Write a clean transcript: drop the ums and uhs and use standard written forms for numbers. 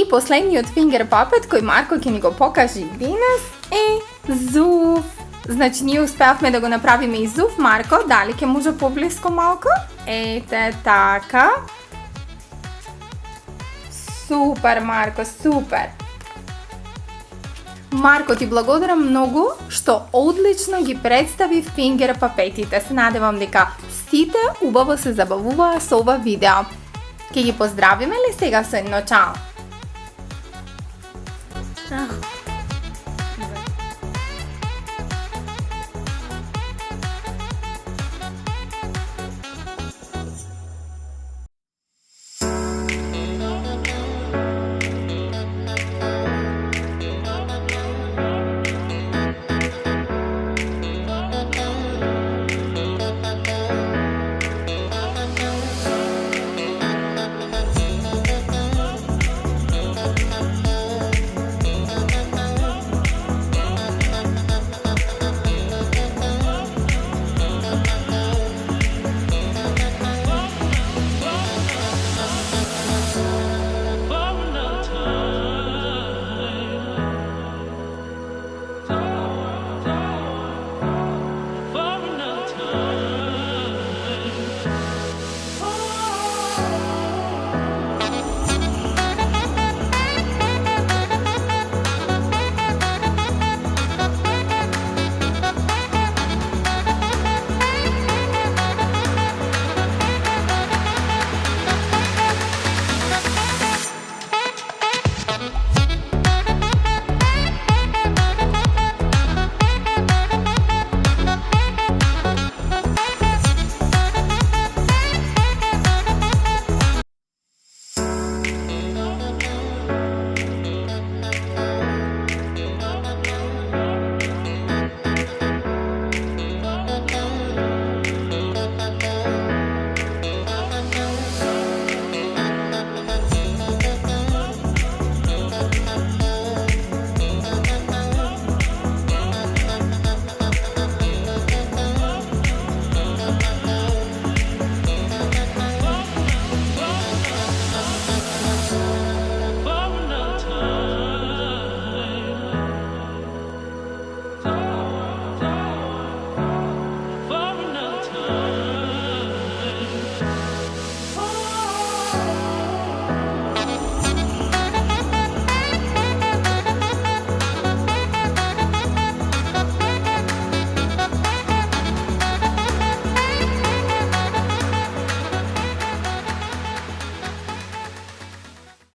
И последниот фингер папет кој Марко ќе ни го покаже денес е зув. Значи, ние успеавме да го направиме и зув. Марко, дали ќе може поблиско малку? Ете така. Супер, Марко, супер. Марко, ти благодарам многу што одлично ги представи фингер папетите. Се надевам дека сите убаво се забавуваа со ова видео. Ќе ги поздравиме ли сега со едно чао?